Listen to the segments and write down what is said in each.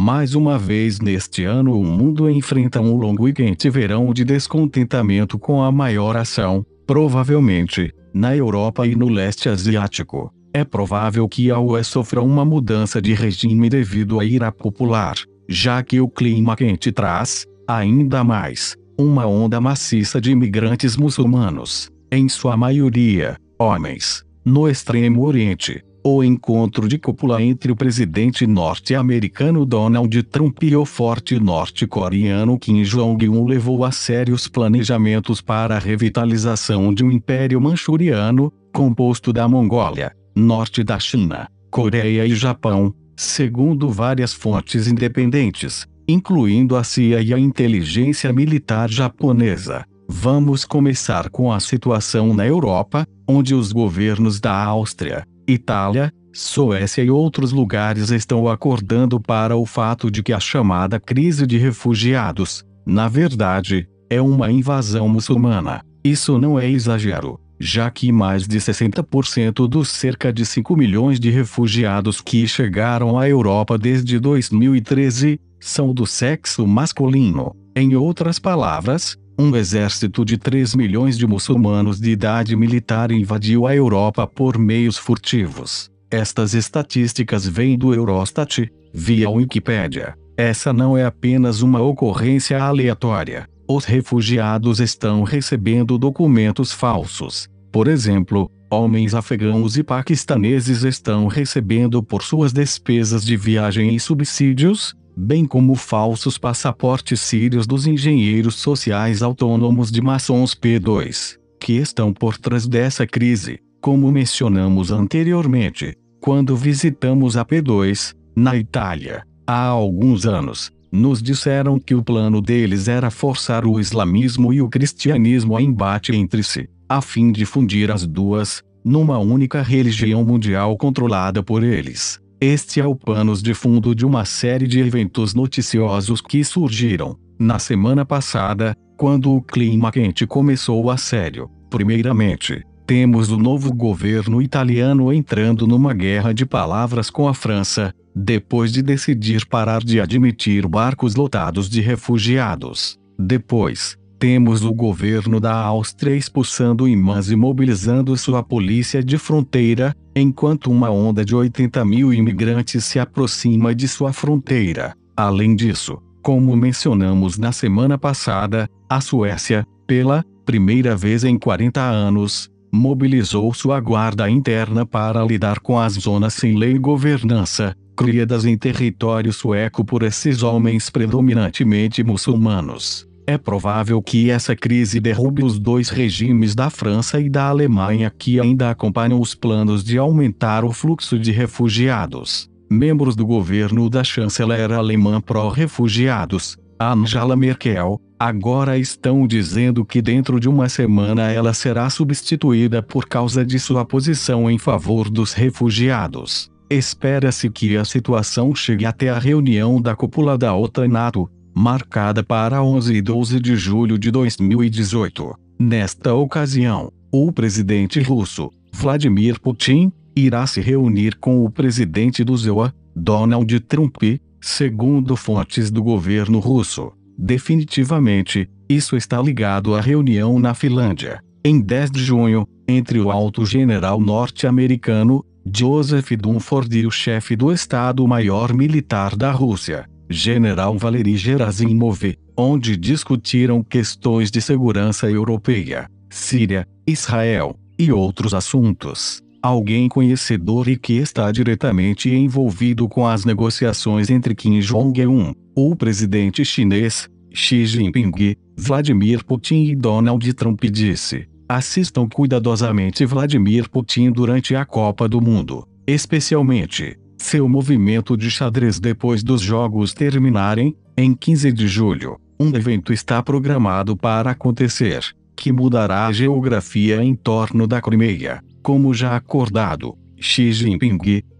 Mais uma vez neste ano o mundo enfrenta um longo e quente verão de descontentamento com a maior ação, provavelmente, na Europa e no leste asiático. É provável que a UE sofra uma mudança de regime devido à ira popular, já que o clima quente traz, ainda mais, uma onda maciça de imigrantes muçulmanos, em sua maioria, homens, no Extremo Oriente. O encontro de cúpula entre o presidente norte-americano Donald Trump e o forte norte-coreano Kim Jong-un levou a sérios planejamentos para a revitalização de um império manchuriano, composto da Mongólia, norte da China, Coreia e Japão, segundo várias fontes independentes, incluindo a CIA e a inteligência militar japonesa. Vamos começar com a situação na Europa, onde os governos da Áustria, Itália, Suécia e outros lugares estão acordando para o fato de que a chamada crise de refugiados, na verdade, é uma invasão muçulmana. Isso não é exagero, já que mais de 60% dos cerca de 5 milhões de refugiados que chegaram à Europa desde 2013, são do sexo masculino. Em outras palavras, um exército de 3 milhões de muçulmanos de idade militar invadiu a Europa por meios furtivos. Estas estatísticas vêm do Eurostat, via Wikipédia. Essa não é apenas uma ocorrência aleatória. Os refugiados estão recebendo documentos falsos. Por exemplo, homens afegãos e paquistaneses estão recebendo por suas despesas de viagem e subsídios, bem como falsos passaportes sírios dos engenheiros sociais autônomos de maçons P2, que estão por trás dessa crise. Como mencionamos anteriormente, quando visitamos a P2, na Itália, há alguns anos, nos disseram que o plano deles era forçar o islamismo e o cristianismo a embate entre si, a fim de fundir as duas, numa única religião mundial controlada por eles. Este é o pano de fundo de uma série de eventos noticiosos que surgiram, na semana passada, quando o clima quente começou a sério. Primeiramente, temos o novo governo italiano entrando numa guerra de palavras com a França, depois de decidir parar de admitir barcos lotados de refugiados. Depois, temos o governo da Áustria expulsando imãs e mobilizando sua polícia de fronteira, enquanto uma onda de 80 mil imigrantes se aproxima de sua fronteira. Além disso, como mencionamos na semana passada, a Suécia, pela primeira vez em 40 anos, mobilizou sua guarda interna para lidar com as zonas sem lei e governança, criadas em território sueco por esses homens predominantemente muçulmanos. É provável que essa crise derrube os dois regimes da França e da Alemanha que ainda acompanham os planos de aumentar o fluxo de refugiados. Membros do governo da chanceler alemã pró-refugiados, Angela Merkel, agora estão dizendo que dentro de uma semana ela será substituída por causa de sua posição em favor dos refugiados. Espera-se que a situação chegue até a reunião da cúpula da OTAN-NATO, marcada para 11 e 12 de julho de 2018. Nesta ocasião, o presidente russo, Vladimir Putin, irá se reunir com o presidente do ZEUA, Donald Trump, segundo fontes do governo russo. Definitivamente, isso está ligado à reunião na Finlândia, em 10 de junho, entre o alto general norte-americano, Joseph Dunford e o chefe do Estado-Maior Militar da Rússia, General Valery Gerasimov, onde discutiram questões de segurança europeia, Síria, Israel, e outros assuntos. Alguém conhecedor e que está diretamente envolvido com as negociações entre Kim Jong-un, o presidente chinês, Xi Jinping, Vladimir Putin e Donald Trump disse: assistam cuidadosamente Vladimir Putin durante a Copa do Mundo, especialmente seu movimento de xadrez depois dos jogos terminarem, em 15 de julho. Um evento está programado para acontecer, que mudará a geografia em torno da Crimeia. Como já acordado, Xi Jinping,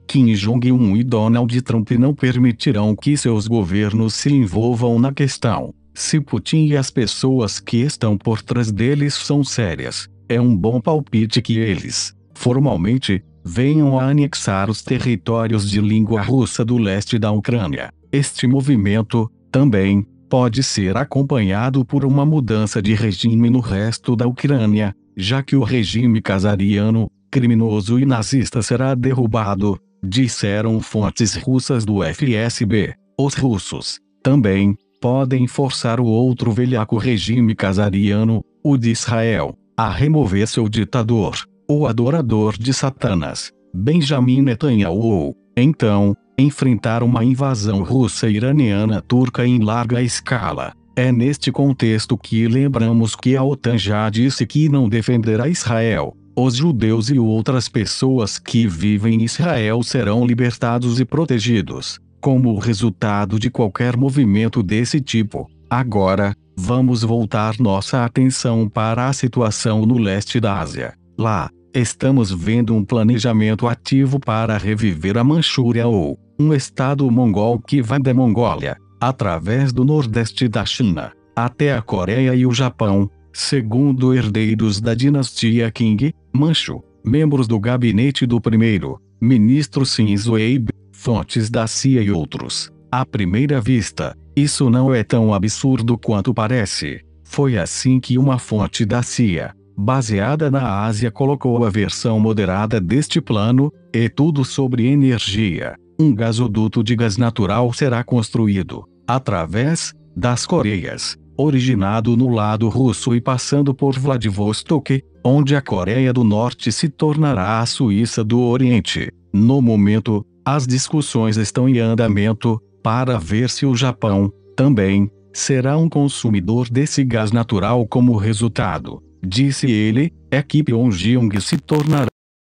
Kim Jong-un e Donald Trump não permitirão que seus governos se envolvam na questão. Se Putin e as pessoas que estão por trás deles são sérias, é um bom palpite que eles formalmente, venham a anexar os territórios de língua russa do leste da Ucrânia. Este movimento, também, pode ser acompanhado por uma mudança de regime no resto da Ucrânia, já que o regime casariano, criminoso e nazista será derrubado, disseram fontes russas do FSB. Os russos, também, podem forçar o outro velhaco regime casariano, o de Israel, a remover seu ditador, o adorador de Satanás, Benjamin Netanyahu, ou, então, enfrentar uma invasão russa iraniana turca em larga escala. É neste contexto que lembramos que a OTAN já disse que não defenderá Israel. Os judeus e outras pessoas que vivem em Israel serão libertados e protegidos, como resultado de qualquer movimento desse tipo. Agora, vamos voltar nossa atenção para a situação no leste da Ásia. Lá, estamos vendo um planejamento ativo para reviver a Manchúria, ou um estado mongol que vai da Mongólia, através do nordeste da China, até a Coreia e o Japão, segundo herdeiros da dinastia Qing, Manchu, membros do gabinete do primeiro-ministro Shinzo Abe, fontes da CIA e outros. À primeira vista, isso não é tão absurdo quanto parece. Foi assim que uma fonte da CIA, baseada na Ásia, colocou a versão moderada deste plano, e tudo sobre energia. Um gasoduto de gás natural será construído, através das Coreias, originado no lado russo e passando por Vladivostok, onde a Coreia do Norte se tornará a Suíça do Oriente. No momento, as discussões estão em andamento, para ver se o Japão, também, será um consumidor desse gás natural como resultado. Disse ele, é que Pyongyang se tornará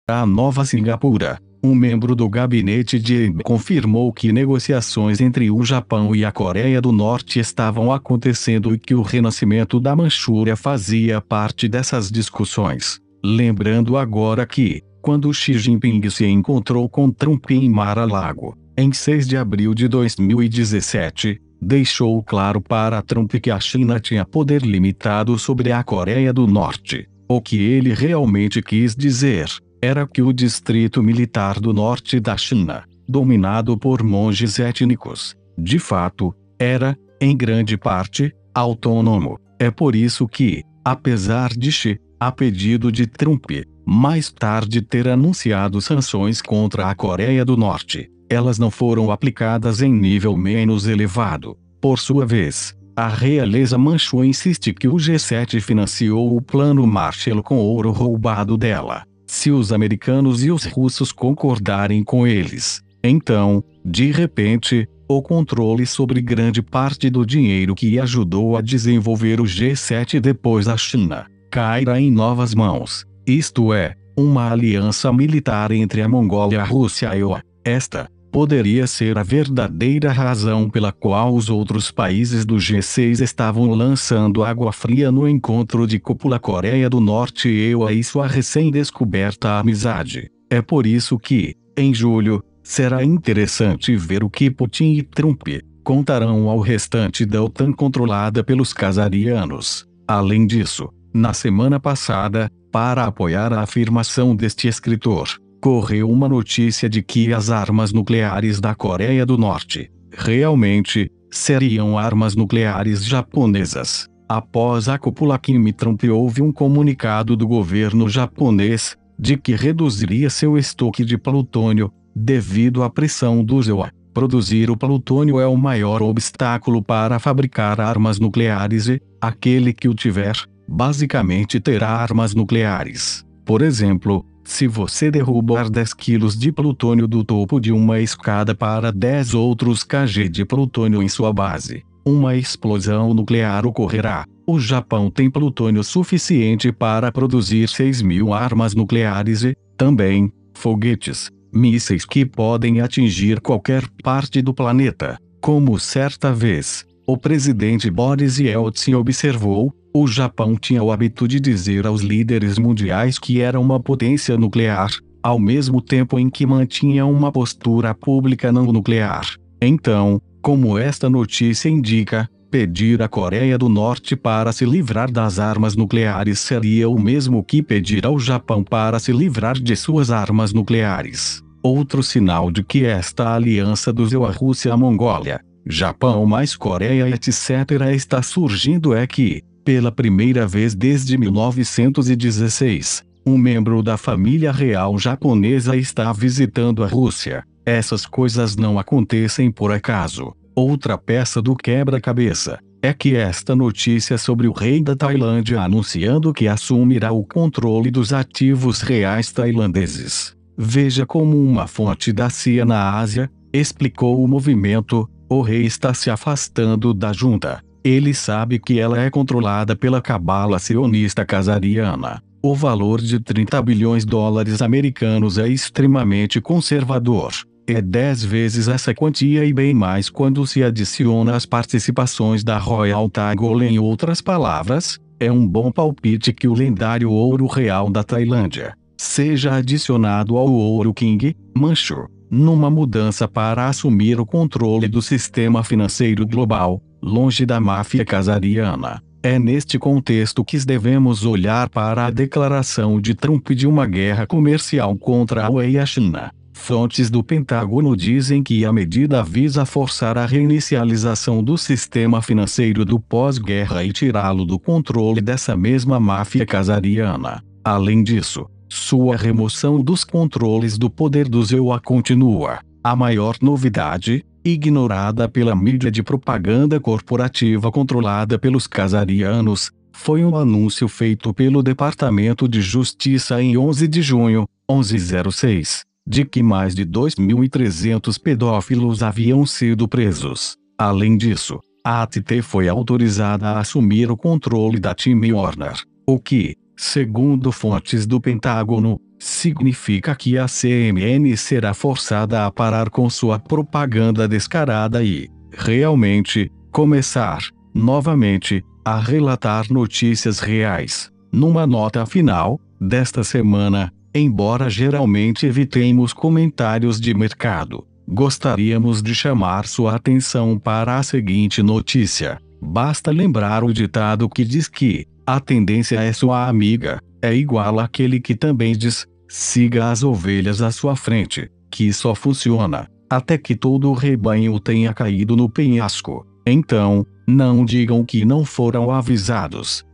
a nova Singapura. Um membro do gabinete de Abe confirmou que negociações entre o Japão e a Coreia do Norte estavam acontecendo e que o renascimento da Manchúria fazia parte dessas discussões. Lembrando agora que, quando Xi Jinping se encontrou com Trump em Mar-a-Lago, em 6 de abril de 2017, deixou claro para Trump que a China tinha poder limitado sobre a Coreia do Norte. O que ele realmente quis dizer era que o distrito militar do norte da China, dominado por monges étnicos, de fato, era, em grande parte, autônomo. É por isso que, apesar de Xi, a pedido de Trump, mais tarde ter anunciado sanções contra a Coreia do Norte, elas não foram aplicadas em nível menos elevado. Por sua vez, a realeza manchú insiste que o G7 financiou o Plano Marshall com ouro roubado dela. Se os americanos e os russos concordarem com eles, então, de repente, o controle sobre grande parte do dinheiro que ajudou a desenvolver o G7 depois da China, cairá em novas mãos. Isto é, uma aliança militar entre a Mongólia e a Rússia e esta poderia ser a verdadeira razão pela qual os outros países do G6 estavam lançando água fria no encontro de cúpula Coreia do Norte e sua recém-descoberta amizade. É por isso que, em julho, será interessante ver o que Putin e Trump contarão ao restante da OTAN controlada pelos casarianos. Além disso, na semana passada, para apoiar a afirmação deste escritor, correu uma notícia de que as armas nucleares da Coreia do Norte, realmente, seriam armas nucleares japonesas. Após a cúpula Kim-Trump houve um comunicado do governo japonês, de que reduziria seu estoque de plutônio, devido à pressão do ZEU. Produzir o plutônio é o maior obstáculo para fabricar armas nucleares e, aquele que o tiver, basicamente terá armas nucleares. Por exemplo, se você derrubar 10 kg de plutônio do topo de uma escada para 10 outros kg de plutônio em sua base, uma explosão nuclear ocorrerá. O Japão tem plutônio suficiente para produzir 6.000 armas nucleares e, também, foguetes, mísseis que podem atingir qualquer parte do planeta. Como certa vez, o presidente Boris Yeltsin observou, o Japão tinha o hábito de dizer aos líderes mundiais que era uma potência nuclear, ao mesmo tempo em que mantinha uma postura pública não nuclear. Então, como esta notícia indica, Pedir à Coreia do Norte para se livrar das armas nucleares seria o mesmo que pedir ao Japão para se livrar de suas armas nucleares. Outro sinal de que esta aliança do a Rússia, a Mongólia, Japão mais Coreia etc. está surgindo é que, pela primeira vez desde 1916, um membro da família real japonesa está visitando a Rússia. Essas coisas não acontecem por acaso. Outra peça do quebra-cabeça é que esta notícia sobre o rei da Tailândia anunciando que assumirá o controle dos ativos reais tailandeses. Veja como uma fonte da CIA na Ásia explicou o movimento: o rei está se afastando da junta. Ele sabe que ela é controlada pela cabala sionista casariana. O valor de 30 bilhões de dólares americanos é extremamente conservador. É 10 vezes essa quantia e bem mais quando se adiciona as participações da Royal Thai Gold. Em outras palavras, é um bom palpite que o lendário ouro real da Tailândia seja adicionado ao ouro King Manchu, numa mudança para assumir o controle do sistema financeiro global, longe da máfia casariana. É neste contexto que devemos olhar para a declaração de Trump de uma guerra comercial contra a UE e a China. Fontes do Pentágono dizem que a medida visa forçar a reinicialização do sistema financeiro do pós-guerra e tirá-lo do controle dessa mesma máfia casariana. Além disso, sua remoção dos controles do poder do ZEUA continua. A maior novidade, ignorada pela mídia de propaganda corporativa controlada pelos casarianos, foi um anúncio feito pelo Departamento de Justiça em 11 de junho, 11/06, de que mais de 2.300 pedófilos haviam sido presos. Além disso, a AT&T foi autorizada a assumir o controle da Time Warner, o que, segundo fontes do Pentágono, significa que a CNN será forçada a parar com sua propaganda descarada e, realmente, começar, novamente, a relatar notícias reais. Numa nota final, desta semana, embora geralmente evitemos comentários de mercado, gostaríamos de chamar sua atenção para a seguinte notícia. Basta lembrar o ditado que diz que a tendência é sua amiga, é igual àquele que também diz: siga as ovelhas à sua frente, que só funciona até que todo o rebanho tenha caído no penhasco. Então, não digam que não foram avisados.